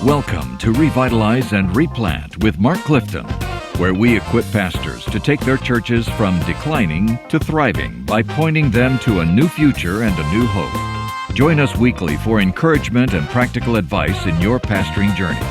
Welcome to Revitalize and Replant with Mark Clifton, where we equip pastors to take their churches from declining to thriving by pointing them to a new future and a new hope. Join us weekly for encouragement and practical advice in your pastoring journey.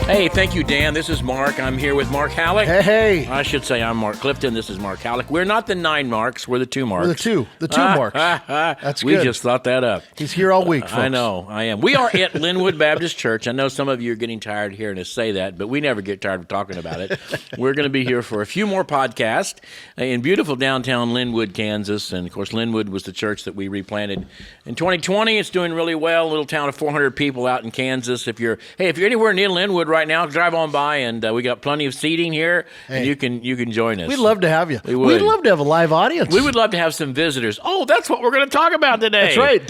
Hey, thank you, Dan. This is Mark. I'm here with Mark Hallock. Hey. I should say I'm Mark Clifton. This is Mark Hallock. We're not the 9 Marks. We're the 2 Marks. We're the two Marks. That's we good. just thought that up. He's here all week, folks. I know. I am. We are at Linwood Baptist Church. I know some of you are getting tired of hearing us say that, but we never get tired of talking about it. We're going to be here for a few more podcasts in beautiful downtown Linwood, Kansas. And, of course, Linwood was the church that we replanted in 2020. It's doing really well. A little town of 400 people out in Kansas. If you're anywhere near Linwood right now, drive on by, and we got plenty of seating here, and you can join us. We'd love to have you. We'd love to have a live audience. We would love to have some visitors. Oh, that's what we're going to talk about today. That's right.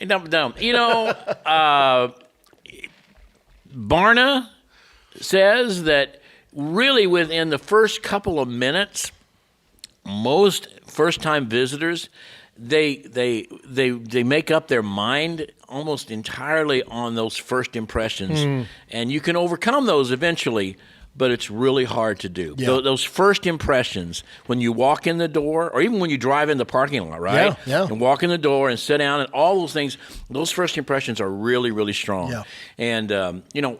Dum-dum. You know, Barna says that really within the first couple of minutes, most first-time visitors, they make up their mind almost entirely on those first impressions, and you can overcome those eventually, but it's really hard to do. Yeah. Those first impressions, when you walk in the door, or even when you drive in the parking lot, right? Yeah. And walk in the door and sit down, and all those things, those first impressions are really, really strong. Yeah. And,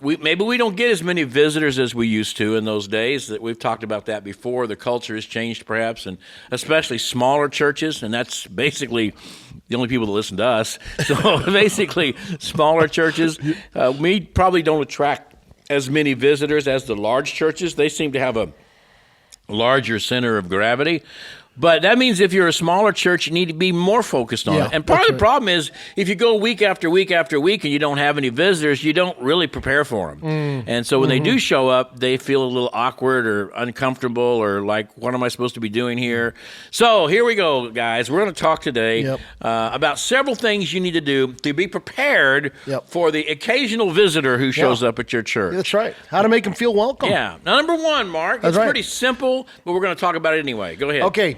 maybe we don't get as many visitors as we used to in those days. That we've talked about that before. The culture has changed perhaps, and especially smaller churches, and that's basically the only people that listen to us. So basically, smaller churches, we probably don't attract as many visitors as the large churches. They seem to have a larger center of gravity. But that means if you're a smaller church, you need to be more focused on it. And part of the problem is if you go week after week after week and you don't have any visitors, you don't really prepare for them. And so when they do show up, they feel a little awkward or uncomfortable or like, what am I supposed to be doing here? So here we go, guys. We're going to talk today about several things you need to do to be prepared for the occasional visitor who shows up at your church. That's right. How to make them feel welcome. Yeah. Now, number 1, Mark, it's pretty simple, but we're going to talk about it anyway. Go ahead. Okay.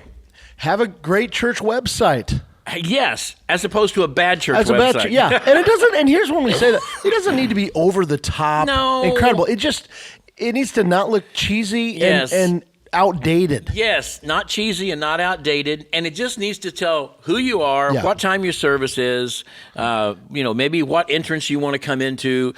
Have a great church website. Yes, as opposed to a bad church As a website. bad church, yeah. And it doesn't. And here's when we say that it doesn't need to be over the top, incredible. It needs to not look cheesy and outdated. Yes, not cheesy and not outdated, and it just needs to tell who you are, what time your service is, maybe what entrance you want to come into,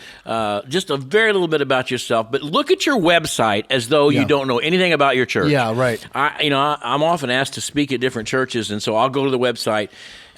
just a very little bit about yourself. But look at your website as though you don't know anything about your church. Yeah, right. I'm often asked to speak at different churches, and so I'll go to the website,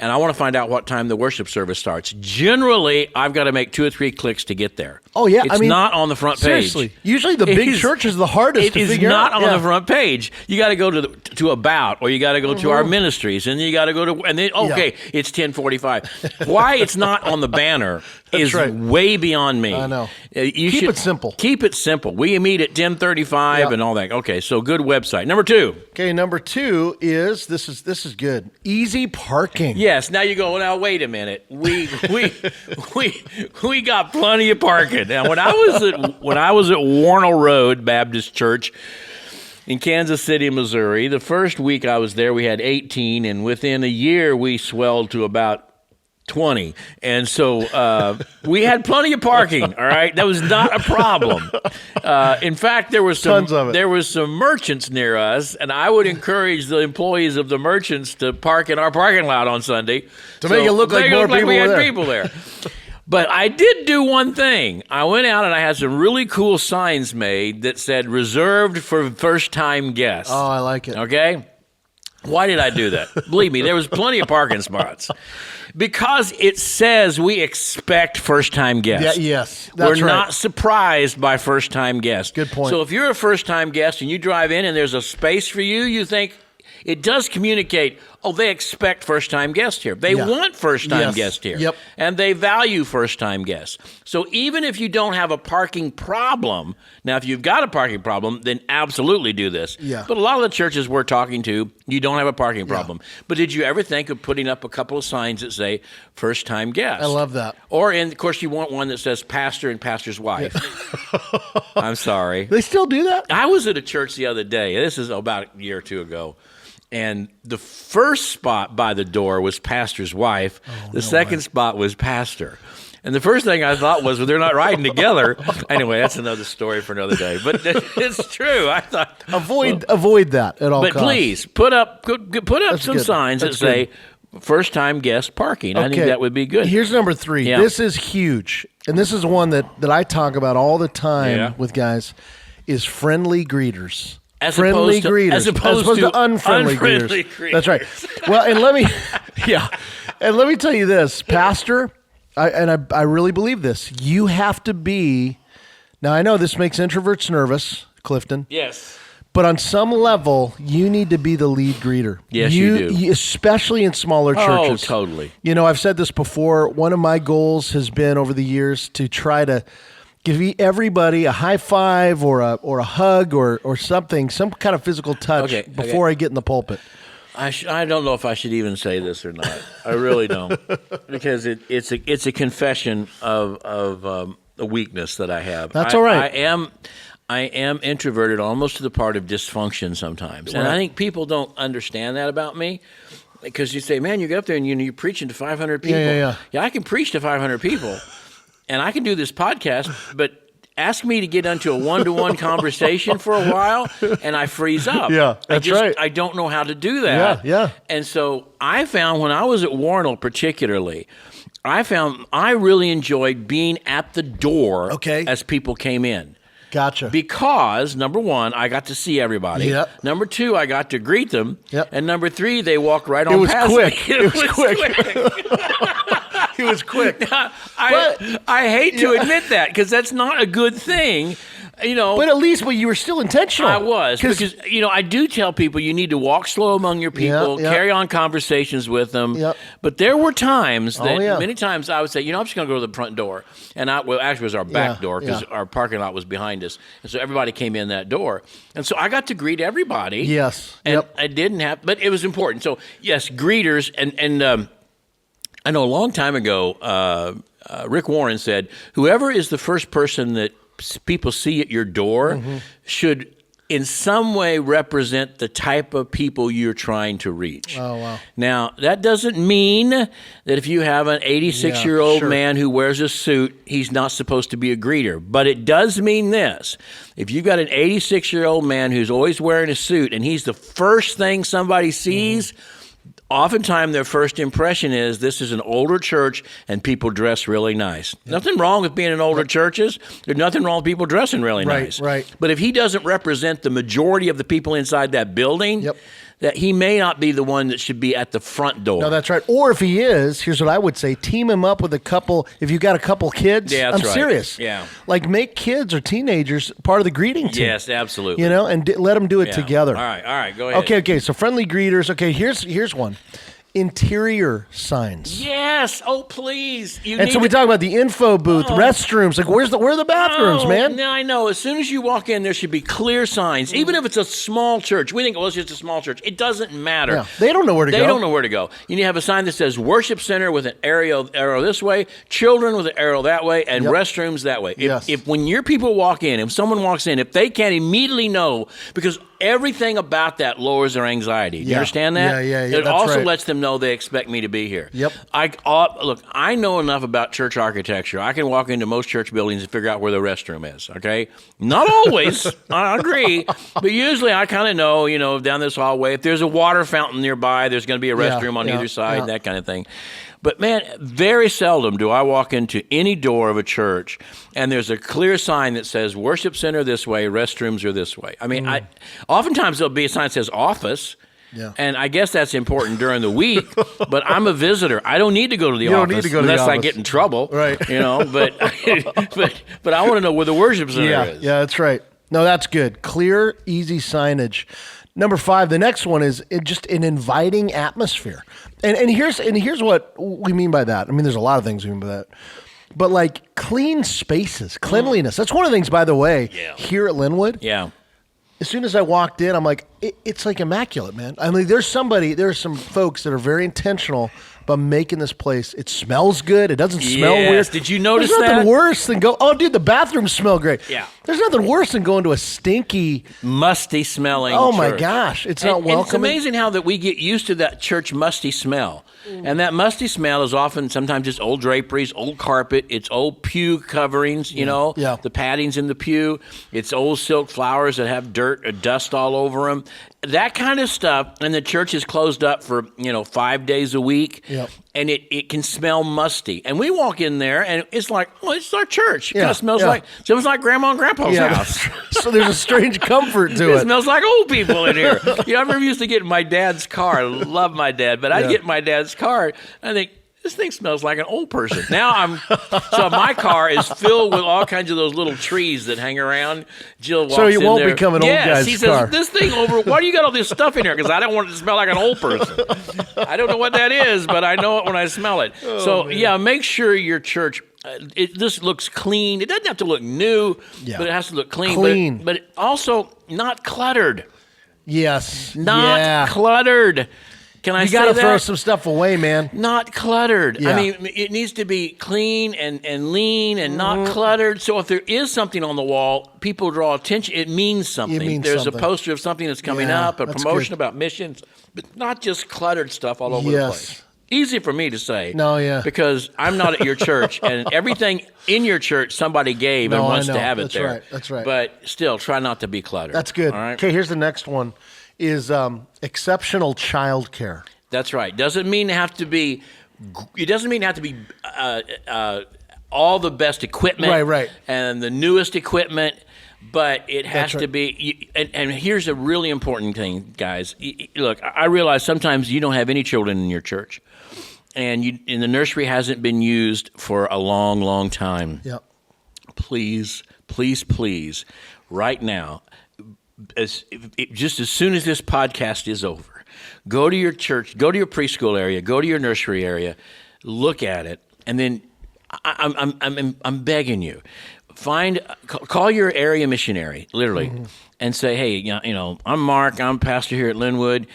and I want to find out what time the worship service starts. Generally, I've got to make 2 or 3 clicks to get there. Oh, yeah. It's not on the front page. Seriously. Usually the big church is the hardest to figure out. It is not on the front page. You got to go to About, or you got to go to our ministries, and then you got to go to, and then, it's 10:45. Why it's not on the banner is way beyond me. I know. Keep it simple. Keep it simple. We meet at 10:35 and all that. Okay, so good website. Number 2. Okay, number 2 is, this is good. Easy parking. Yes. Now you go, now wait a minute. We got plenty of parking. Now when I was at Warnell Road Baptist Church in Kansas City, Missouri, the first week I was there we had 18, and within a year we swelled to about 20. And so we had plenty of parking, all right? That was not a problem. In fact, there was some merchants near us, and I would encourage the employees of the merchants to park in our parking lot on Sunday. To make it look like more people we had were there. people there. But I did do one thing. I went out and I had some really cool signs made that said, reserved for first-time guests. Oh, I like it. Okay? Why did I do that? Believe me, there was plenty of parking spots. Because it says we expect first-time guests. Yeah, yes, that's We're right. not surprised by first-time guests. Good point. So if you're a first-time guest and you drive in and there's a space for you, you think it does communicate, they expect first-time guests here. They want first-time guests here. Yep. And they value first-time guests. So even if you don't have a parking problem, now if you've got a parking problem, then absolutely do this. Yeah. But a lot of the churches we're talking to, you don't have a parking problem. But did you ever think of putting up a couple of signs that say first-time guest? I love that. Or, of course, you want one that says pastor and pastor's wife. I'm sorry. They still do that? I was at a church the other day. This is about a year or two ago. And the first spot by the door was pastor's wife. The second spot was pastor. And the first thing I thought was, well, they're not riding together. Anyway, that's another story for another day. But it's true. I thought avoid that at all costs. But please put up some signs that say first-time guest parking. Okay. I think that would be good. Here's number 3. Yeah. This is huge, and this is one that I talk about all the time with guys, is friendly greeters. As opposed to unfriendly greeters. That's right. Well, and let me tell you this, Pastor, I really believe this. You have to be, now I know this makes introverts nervous, Clifton. Yes. But on some level, you need to be the lead greeter. Yes, you do. Especially in smaller churches. Oh, totally. You know, I've said this before. One of my goals has been over the years to try to give everybody a high five or a hug or something, some kind of physical touch before I get in the pulpit. I don't know if I should even say this or not. I really don't, because it's a confession of a weakness that I have. That's all right. I am introverted almost to the part of dysfunction sometimes. And I think people don't understand that about me, because you say, man, you get up there and you're preaching to 500 people. Yeah, I can preach to 500 people, and I can do this podcast, but ask me to get into a one-to-one conversation for a while, and I freeze up. Yeah, that's right. I don't know how to do that. Yeah. And so I found when I was at Warnell particularly, I found I really enjoyed being at the door as people came in. Gotcha. Because, number 1, I got to see everybody. Yep. Number 2, I got to greet them. Yep. And number 3, they walked right on past me. It was quick. He was quick. I hate to admit that, because that's not a good thing. You know, but at least you were still intentional. I was, because I do tell people you need to walk slow among your people, carry on conversations with them. Yep. But there were times that many times I would say, I'm just going to go to the front door, and actually it was our back door, because our parking lot was behind us, and so everybody came in that door, and so I got to greet everybody. Yes. And I didn't have, but it was important. So yes, greeters, and I know a long time ago, Rick Warren said, whoever is the first person that people see at your door should in some way represent the type of people you're trying to reach. Oh, wow. Now, that doesn't mean that if you have an 86-year-old man who wears a suit, he's not supposed to be a greeter. But it does mean this. If you've got an 86-year-old man who's always wearing a suit and he's the first thing somebody sees, oftentimes their first impression is this is an older church and people dress really nice. Nothing wrong with being in older churches. There's nothing wrong with people dressing really nice. Right. But if he doesn't represent the majority of the people inside that building, that he may not be the one that should be at the front door. No, that's right. Or if he is, here's what I would say. Team him up with a couple, if you've got a couple kids. Yeah, that's I'm serious. Yeah. Like make kids or teenagers part of the greeting team. Yes, absolutely. And let them do it together. All right, go ahead. Okay, so friendly greeters. Okay, here's one. Interior signs. Yes. Oh, please. We talk about the info booth, restrooms. Like, where are the bathrooms, man? No, I know. As soon as you walk in, there should be clear signs. Even if it's a small church. We think, it's just a small church. It doesn't matter. Yeah. They don't know where to go. They don't know where to go. You need to have a sign that says worship center with an arrow this way, children with an arrow that way, and restrooms that way. If when your people walk in, if someone walks in, if they can't immediately know, because everything about that lowers their anxiety. Do you understand that? Yeah. It also lets them know they expect me to be here. Yep. Look, I know enough about church architecture. I can walk into most church buildings and figure out where the restroom is, okay? Not always, I agree, but usually I kind of know, down this hallway, if there's a water fountain nearby, there's going to be a restroom on either side, that kind of thing. But man, very seldom do I walk into any door of a church and there's a clear sign that says worship center this way, restrooms are this way. I mean, oftentimes there'll be a sign that says office. Yeah. And I guess that's important during the week, but I'm a visitor. I don't need to go to the office unless I get in trouble. Right. But I want to know where the worship center is. Yeah, that's right. No, that's good. Clear, easy signage. Number 5, the next one is just an inviting atmosphere. And here's what we mean by that. I mean, there's a lot of things we mean by that. But like clean spaces, cleanliness. That's one of the things, by the way, here at Linwood. Yeah. As soon as I walked in, I'm like, it's like immaculate, man. I mean, there's some folks that are very intentional about making this place. It smells good. It doesn't smell Yes. weird. Did you notice There's nothing that? worse than oh, dude, the bathrooms smell great. Yeah. There's nothing worse than going to a stinky, musty smelling oh my church. gosh, it's not And welcoming. it's amazing how that we get used to that church musty smell. And that musty smell is often sometimes just old draperies, old carpet, it's old pew coverings, you know, Yeah. the paddings in the pew, it's old silk flowers that have dirt or dust all over them. That kind of stuff, and the church is closed up for, 5 days a week, Yep. and it can smell musty. And we walk in there, and it's like, well, it's our church. It Yeah, kind of smells yeah. like Grandma and Grandpa's house. So there's a strange comfort to It it. smells like old people in here. I remember used to get in my dad's car. I love my dad, but I'd get in my dad's car, and I think, this thing smells like an old person. Now so my car is filled with all kinds of those little trees that hang around. Jill walks in there. So you won't become an old guy's he car. says, this thing over, why do you got all this stuff in here? Because I don't want it to smell like an old person. I don't know what that is, but I know it when I smell it. Make sure your church, this looks clean. It doesn't have to look new, but it has to look clean. But also not cluttered. Yes. Not cluttered. Can I say that? You got to throw some stuff away, man. Not cluttered. Yeah. I mean, it needs to be clean and lean and not cluttered. So if there is something on the wall, people draw attention. It means something. There's a poster of something that's coming up, a promotion about missions, but not just cluttered stuff all over the place. Easy for me to say. No, yeah. Because I'm not at your church, and everything in your church somebody gave and wants to have it there. That's right. But still, try not to be cluttered. That's good. All right? Okay, here's the next one. Is exceptional childcare. That's right. Doesn't mean it have to be. It doesn't mean it have to be all the best equipment, right, and the newest equipment, but it has to be. And here's a really important thing, guys. Look, I realize sometimes you don't have any children in your church, and the nursery hasn't been used for a long, long time. Yep. Please, right now. Just as soon as this podcast is over, go to your church, go to your preschool area, go to your nursery area, look at it, and then I'm begging you, call your area missionary, literally, and say, hey, I'm Mark, I'm pastor here at Linwood.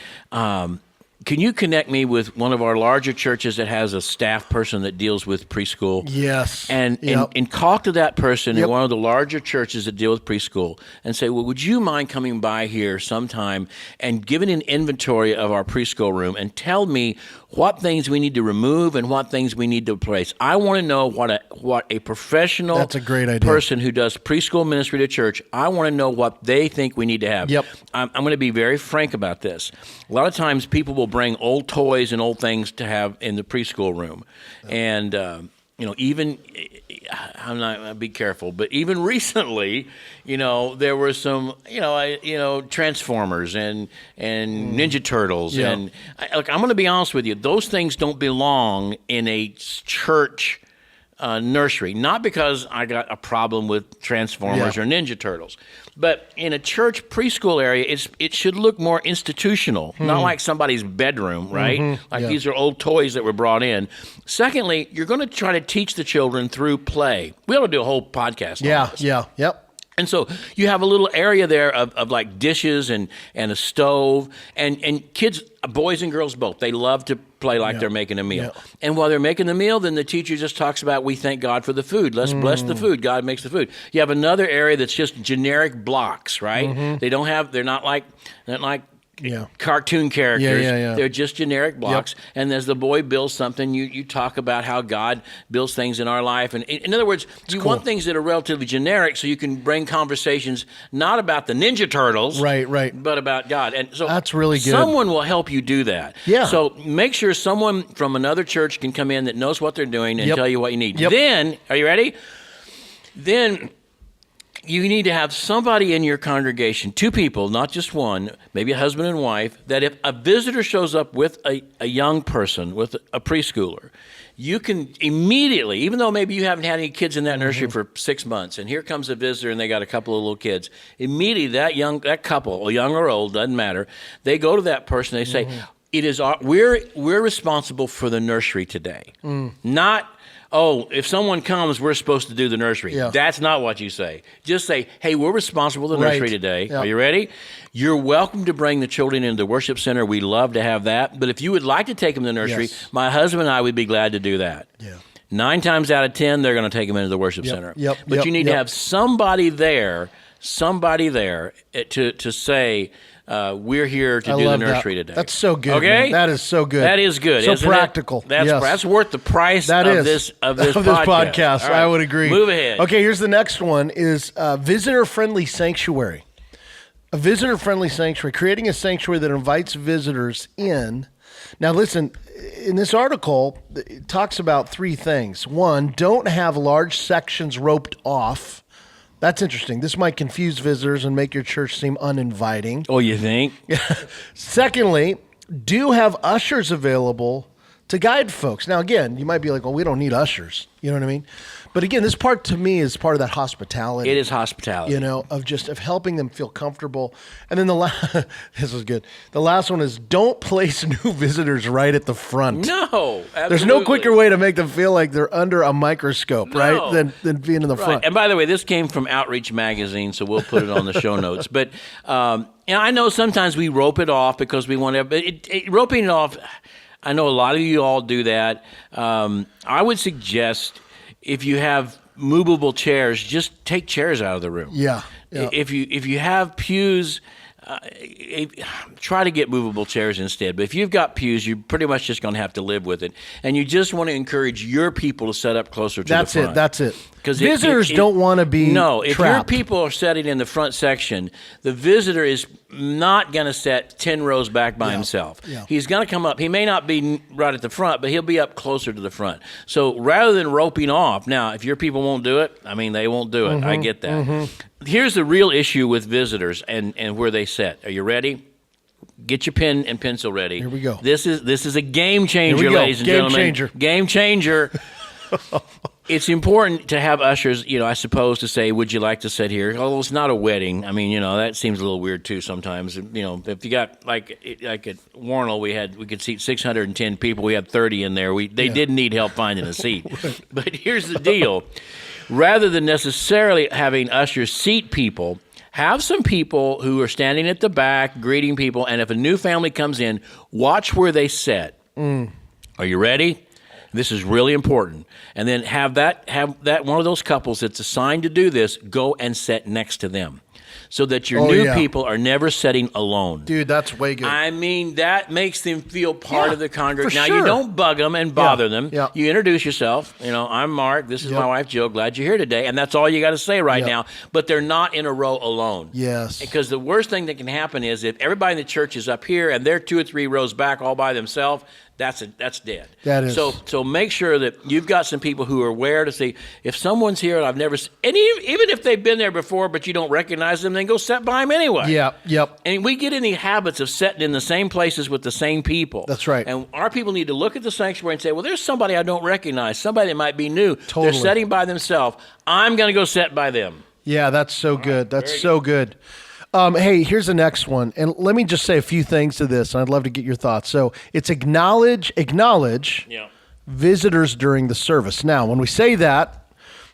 Can you connect me with one of our larger churches that has a staff person that deals with preschool? Yes. And talk to that person in one of the larger churches that deal with preschool and say, well, would you mind coming by here sometime and giving an inventory of our preschool room and tell me what things we need to remove and what things we need to replace? I want to know what a professional That's a great idea. person who does preschool ministry to church, I want to know what they think we need to have. Yep. I'm going to be very frank about this. A lot of times people will bring old toys and old things to have in the preschool room. And, even, I'm not going to be careful, but even recently, there were some, Transformers and Ninja Turtles. Yeah. And I'm going to be honest with you, those things don't belong in a church nursery. Not because I got a problem with Transformers or Ninja Turtles, but in a church preschool area, it should look more institutional, not like somebody's bedroom, right? These are old toys that were brought in. Secondly, you're going to try to teach the children through play. We ought to do a whole podcast on this. Yep. And so you have a little area there of like dishes and a stove, and kids, boys and girls both, they love to play like they're making a meal. Yeah. And while they're making the meal, then the teacher just talks about, we thank God for the food. Let's bless the food. God makes the food. You have another area that's just generic blocks, right? They're not like cartoon characters. They're just generic blocks. Yep. And as the boy builds something, you talk about how God builds things in our life. And in other words, you want things that are relatively generic so you can bring conversations not about the Ninja Turtles, right, but about God. And so that's really good. Someone will help you do that. Yeah. So make sure someone from another church can come in that knows what they're doing and tell you what you need. Yep. Then, are you ready? Then you need to have somebody in your congregation, two people, not just one, maybe a husband and wife, that if a visitor shows up with a young person, with a preschooler, you can immediately, even though maybe you haven't had any kids in that nursery for 6 months, and here comes a visitor and they got a couple of little kids, immediately that couple, young or old, doesn't matter, they go to that person, they say, we're responsible for the nursery today. Not, if someone comes, we're supposed to do the nursery. Yeah. That's not what you say. Just say, hey, we're responsible for the nursery today. Yeah. Are you ready? You're welcome to bring the children into the worship center. We love to have that. But if you would like to take them to the nursery, my husband and I would be glad to do that. Yeah. 9 times out of 10, they're going to take them into the worship center. But you need to have somebody there to say, we're here to do the nursery today. That's so good. Okay, man. That is so good. That is good. So isn't practical. It? That's worth the price of this podcast. Right, I would agree. Move ahead. Okay, here's the next one: is visitor-friendly sanctuary. A visitor-friendly sanctuary, creating a sanctuary that invites visitors in. Now, listen. In this article, it talks about 3 things. 1, don't have large sections roped off. That's interesting. This might confuse visitors and make your church seem uninviting. Oh, you think? Secondly, do have ushers available to guide folks. Now, again, you might be like, well, we don't need ushers. You know what I mean? But again, this part to me is part of that hospitality. It is hospitality. Of helping them feel comfortable. And then this is good. The last one is don't place new visitors right at the front. No, absolutely. There's no quicker way to make them feel like they're under a microscope, right? Than being in the front. And by the way, this came from Outreach Magazine, so we'll put it on the show notes. But I know sometimes we rope it off because we want to, but roping it off, I know a lot of you all do that. I would suggest if you have movable chairs, just take chairs out of the room. Yeah. If you have pews, try to get movable chairs instead. But if you've got pews, you're pretty much just going to have to live with it. And you just want to encourage your people to set up closer to the front. That's it. Because visitors don't want to be if trapped. your people are sitting in the front section, the visitor is not going to sit 10 rows back by himself. Yeah. He's going to come up. He may not be right at the front, but he'll be up closer to the front. So rather than roping off, now, if your people won't do it, they won't do it. I get that. Here's the real issue with visitors and where they sit. Are you ready? Get your pen and pencil ready. Here we go. This is a game changer, ladies and gentlemen. Game changer. It's important to have ushers, I suppose, to say, would you like to sit here? Although it's not a wedding. That seems a little weird, too, sometimes. If you got, like at Warnell, we could seat 610 people. We had 30 in there. They didn't need help finding a seat. But here's the deal. Rather than necessarily having ushers seat people, have some people who are standing at the back, greeting people, and if a new family comes in, watch where they sit. Are you ready? This is really important. And then have that one of those couples that's assigned to do this go and sit next to them so that your new people are never sitting alone. Dude, that's way good. That makes them feel part of the congregation. Now, sure. you don't bug them and bother them. Yeah. You introduce yourself. I'm Mark. This is my wife, Jill. Glad you're here today. And that's all you got to say right now. But they're not in a row alone. Yes. Because the worst thing that can happen is if everybody in the church is up here and they're 2 or 3 rows back all by themselves, that's dead. That is. So make sure that you've got some people who are aware to say, if someone's here and I've never seen, and even if they've been there before but you don't recognize them, then go sit by them anyway. Yep. And we get in the habits of sitting in the same places with the same people. That's right. And our people need to look at the sanctuary and say, well, there's somebody I don't recognize, somebody that might be new. Totally. They're sitting by themselves. I'm going to go sit by them. Yeah, that's so good. That's so good. Hey, here's the next one. And let me just say a few things to this, and I'd love to get your thoughts. So it's acknowledge visitors during the service. Now, when we say that,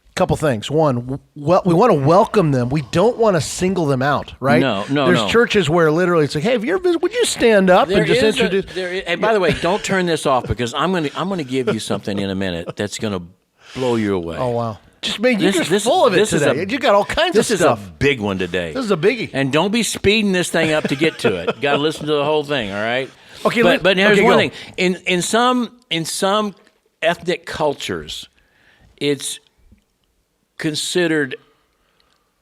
a couple things. One, we want to welcome them. We don't want to single them out, right? No. There's churches where literally it's like, hey, would you stand up and just introduce? And by the way, don't turn this off because I'm going to give you something in a minute that's going to blow you away. Oh, wow. You're just full of it today. You got all kinds of stuff. This is a big one today. This is a biggie. And don't be speeding this thing up to get to it. You got to listen to the whole thing, all right? Okay, but here's one thing. In some ethnic cultures, it's considered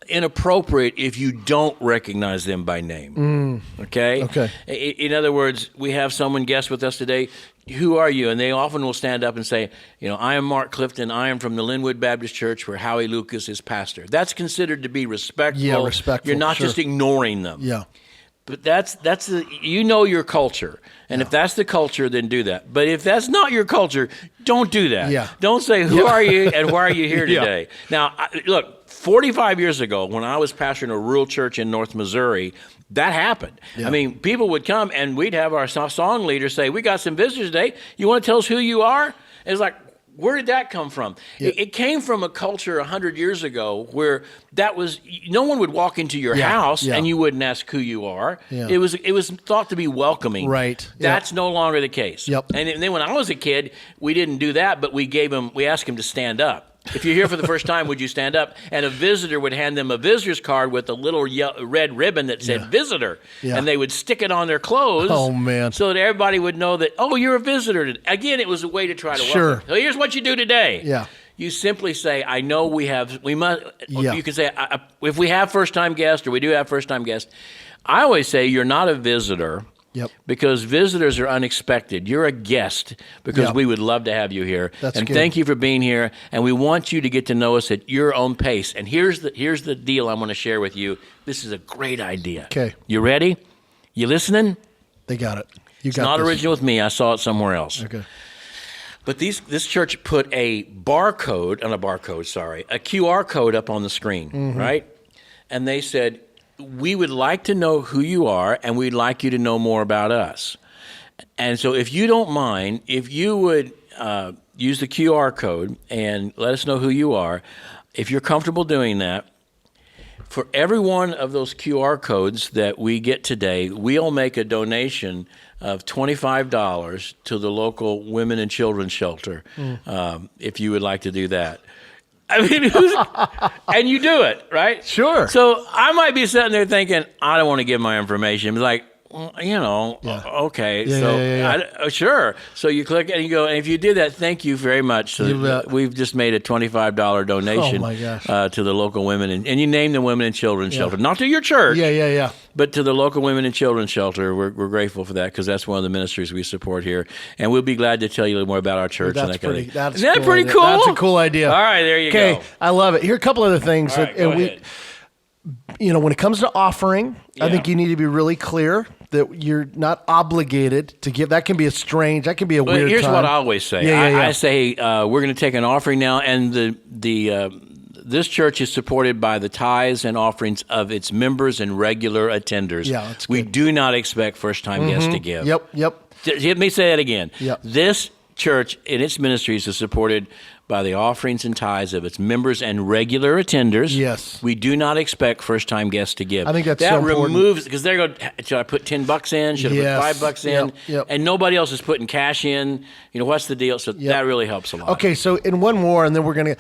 inappropriate if you don't recognize them by name. Okay? Okay. In other words, we have someone guest with us today. Who are you? And they often will stand up and say, I am Mark Clifton. I am from the Linwood Baptist Church where Howie Lucas is pastor. That's considered to be respectful. Yeah, respectful. You're not just ignoring them. Yeah. But that's your culture. And if that's the culture, then do that. But if that's not your culture, don't do that. Yeah. Don't say, who are you and why are you here today? Now, look, 45 years ago, when I was pastoring a rural church in North Missouri, that happened. I mean, people would come and we'd have our song leader say, we got some visitors today. You want to tell us who you are? It's like, where did that come from? It came from a culture 100 years ago where that was, no one would walk into your house and you wouldn't ask who you are. It was thought to be welcoming. Right. That's no longer the case. Yep. And then when I was a kid, we didn't do that, but we asked him to stand up. If you're here for the first time, would you stand up? And a visitor would hand them a visitor's card with a little red ribbon that said visitor. And they would stick it on their clothes. Oh, man. So that everybody would know that, oh, you're a visitor. Again, it was a way to try to welcome. So here's what you do today. Yeah. You simply say, I know we must. You can say, if we have first-time guests or we do have first-time guests, I always say you're not a visitor. Because visitors are unexpected. You're a guest because we would love to have you here. That's good. Thank you for being here. And we want you to get to know us at your own pace. And here's the deal I'm going to share with you. This is a great idea. Okay. You ready? You listening? They got it. It's not original with me. I saw it somewhere else. Okay. But this church put a QR code up on the screen, right? And they said, we would like to know who you are, and we'd like you to know more about us. And so if you don't mind, if you would use the QR code and let us know who you are, if you're comfortable doing that, for every one of those QR codes that we get today, we'll make a donation of $25 to the local women and children's shelter, if you would like to do that. I mean, and you do it, right? Sure. So I might be sitting there thinking, I don't want to give my information. Like, okay, sure. So you click and you go, and if you did that, thank you very much. So we've just made a $25 donation to the local women, and you name the women and children's shelter, not to your church. But to the local women and children's shelter. We're grateful for that because that's one of the ministries we support here, and we'll be glad to tell you more about our church. Isn't that pretty cool? That's a cool idea. All right, there you go. Okay, I love it. Here are a couple other things All right, go ahead. When it comes to offering, I think you need to be really clear that you're not obligated to give. That can be a weird here's time. what I always say. I say we're going to take an offering now, and this church is supported by the tithes and offerings of its members and regular attenders. That's good. We do not expect first-time guests to give. Yep. Let me say that again. Yep. This church and its ministries is supported by the offerings and tithes of its members and regular attenders. Yes. We do not expect first-time guests to give. I think that's that so important. removes, because they're going, should I put $10 in? Should I put $5 in? Yep. And nobody else is putting cash in. What's the deal? So that really helps a lot. Okay, so and one more, and then we're going to,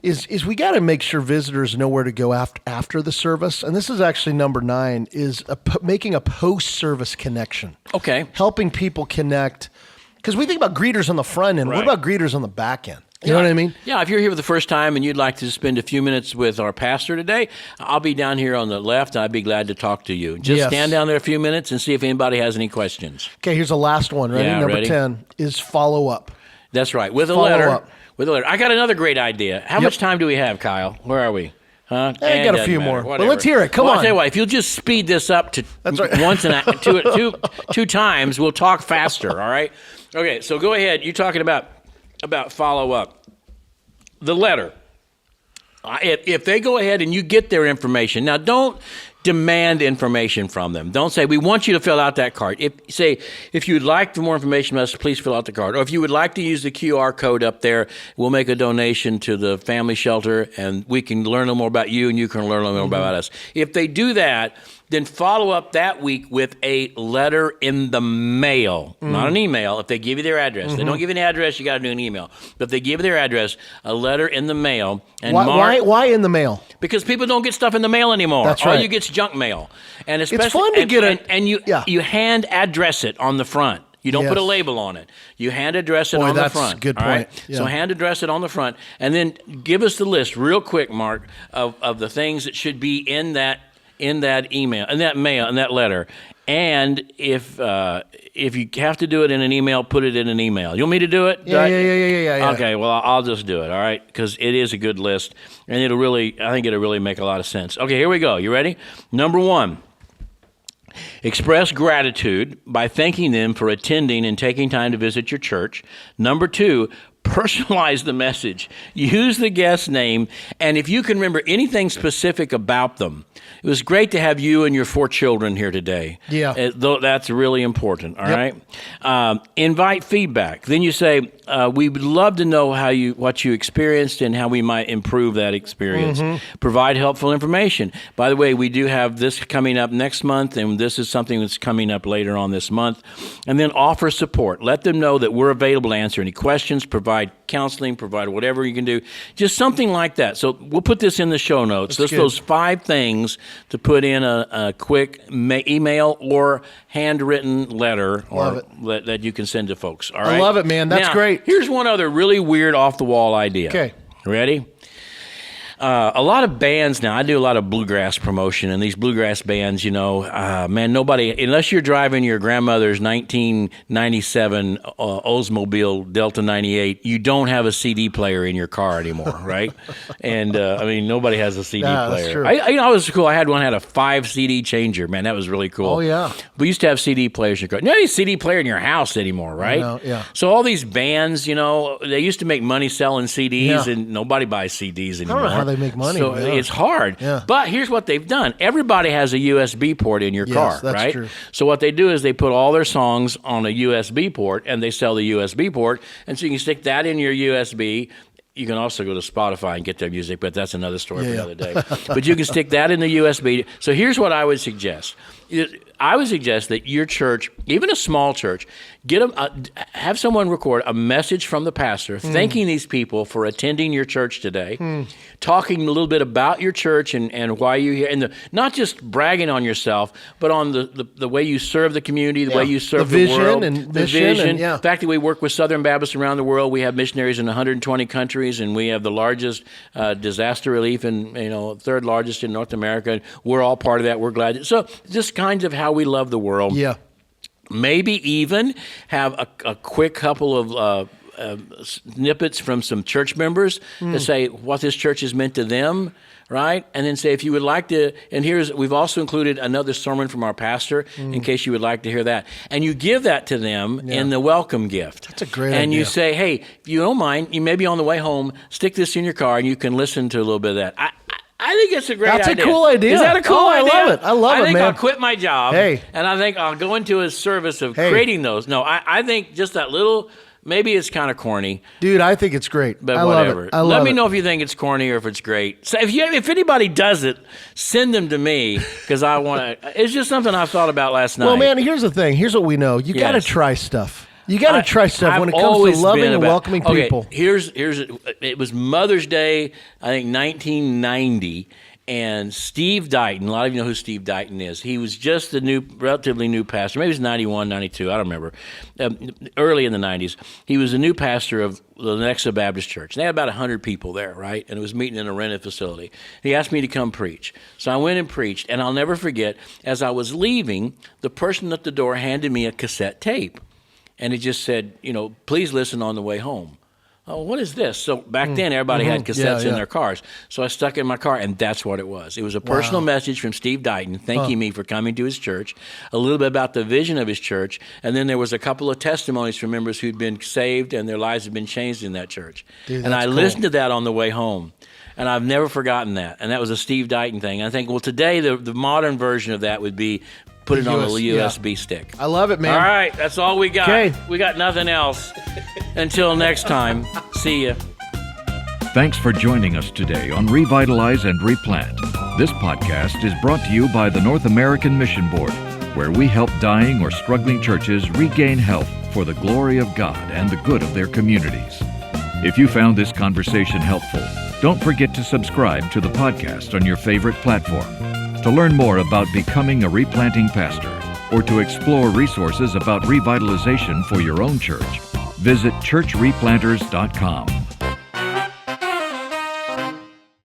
is we got to make sure visitors know where to go after the service. And this is actually number 9, is making a post-service connection. Okay. Helping people connect. Because we think about greeters on the front end. Right. What about greeters on the back end? You know what I mean? Yeah, if you're here for the first time and you'd like to spend a few minutes with our pastor today, I'll be down here on the left. I'd be glad to talk to you. Just stand down there a few minutes and see if anybody has any questions. Okay, here's the last one. Ready? Yeah, Number 10 is follow up. That's right. With a letter. I got another great idea. How much time do we have, Kyle? Where are we? I got a few more. Whatever. But let's hear it. Come on. I'll tell you what, if you'll just speed this up to once and two times, we'll talk faster, all right? Okay, so go ahead. You're talking about follow up. The letter. If they go ahead and you get their information, now don't demand information from them. Don't say, we want you to fill out that card. If you'd like more information from us, please fill out the card. Or if you would like to use the QR code up there, we'll make a donation to the family shelter, and we can learn a little more about you, and you can learn a little more about us. If they do that, then follow up that week with a letter in the mail, not an email. If they give you their address, they don't give you an address, you got to do an email. But if they give you their address, a letter in the mail. And why in the mail? Because people don't get stuff in the mail anymore. That's right. All you get's junk mail, and especially it's fun to get you hand address it on the front. You don't put a label on it. You hand address it on the front. That's a good point. Right? Yeah. So hand address it on the front, and then give us the list real quick, Mark, of the things that should be in that email, in that mail, in that letter. And if you have to do it in an email, put it in an email. You want me to do it? Yeah. Okay, well, I'll just do it, all right? Because it is a good list, and I think it'll really make a lot of sense. Okay, here we go. You ready? Number 1, Express gratitude by thanking them for attending and taking time to visit your church. Number 2, personalize the message. Use the guest name, and if you can remember anything specific about them. It was great to have you and your 4 children here today. Yeah. That's really important, all right? Invite feedback. Then you say, we would love to know what you experienced and how we might improve that experience. Provide helpful information. By the way, we do have this coming up next month, and this is something that's coming up later on this month. And then offer support. Let them know that we're available to answer any questions, provide counseling, provide whatever you can do. Just something like that. So we'll put this in the show notes. Just those 5 things to put in a quick email or handwritten letter that you can send to folks. All right? I love it, man. That's great. Here's one other really weird off-the-wall idea. Okay. Ready? A lot of bands now, I do a lot of bluegrass promotion, and these bluegrass bands, nobody, unless you're driving your grandmother's 1997 Oldsmobile Delta 98, you don't have a CD player in your car anymore, right? And, nobody has a CD player. That's true. I was cool. I had one had a 5 CD changer, man. That was really cool. Oh, yeah. We used to have CD players in your car. No CD player in your house anymore, right? Yeah. So all these bands, they used to make money selling CDs, and nobody buys CDs anymore. I don't know how they make money. So it's hard. Yeah. But here's what they've done. Everybody has a USB port in your car, that's right? true. So what they do is they put all their songs on a USB port, and they sell the USB port. And so you can stick that in your USB. You can also go to Spotify and get their music, but that's another story for another day. But you can stick that in the USB. So here's what I would suggest. I would suggest that your church, even a small church, have someone record a message from the pastor thanking these people for attending your church today, talking a little bit about your church and why you're here, and not just bragging on yourself, but on the way you serve the community, the way you serve the world, the vision. The fact that we work with Southern Baptists around the world. We have missionaries in 120 countries, and we have the largest disaster relief and 3rd largest in North America. We're all part of that. We're glad. So just kinds of how we love the world. Yeah. Maybe even have a quick couple of snippets from some church members to say what this church has meant to them, right? And then say, if you would like to, and we've also included another sermon from our pastor in case you would like to hear that. And you give that to them in the welcome gift. That's a great idea. And you say, hey, if you don't mind, you maybe on the way home, stick this in your car and you can listen to a little bit of that. I think it's a great idea. That's a cool idea. Is that a cool idea? I love it. I love it, man. I think I'll quit my job, Hey. and I think I'll go into a service of creating those. No, I think just that little, maybe it's kind of corny. Dude, I think it's great. But I whatever. Love it. I love Let me it. know if you think it's corny or if it's great. So if anybody does it, send them to me because I want to. It's just something I thought about last night. Well, man, here's the thing. Here's what we know. You got to try stuff. You got to try stuff when it comes always to loving been and welcoming people. Okay, here's it was Mother's Day, I think 1990. And Steve Dighton, a lot of you know who Steve Dighton is. He was just a relatively new pastor. Maybe it was 91, 92, I don't remember. Early in the 90s. He was a new pastor of the Nexa Baptist Church. And they had about 100 people there, right? And it was meeting in a rented facility. He asked me to come preach. So I went and preached. And I'll never forget, as I was leaving, the person at the door handed me a cassette tape. And it just said, please listen on the way home. Oh, what is this? So back then, everybody had cassettes in their cars. So I stuck it in my car, and that's what it was. It was a personal message from Steve Dighton thanking me for coming to his church, a little bit about the vision of his church, and then there was a couple of testimonies from members who'd been saved and their lives had been changed in that church. Dude, and I cool. listened to that on the way home. And I've never forgotten that. And that was a Steve Dighton thing. And I think, today the modern version of that would be put it on a USB stick. I love it, man. All right, that's all we got. Okay. We got nothing else. Until next time, see ya. Thanks for joining us today on Revitalize and Replant. This podcast is brought to you by the North American Mission Board, where we help dying or struggling churches regain health for the glory of God and the good of their communities. If you found this conversation helpful, don't forget to subscribe to the podcast on your favorite platform. To learn more about becoming a replanting pastor or to explore resources about revitalization for your own church, visit churchreplanters.com.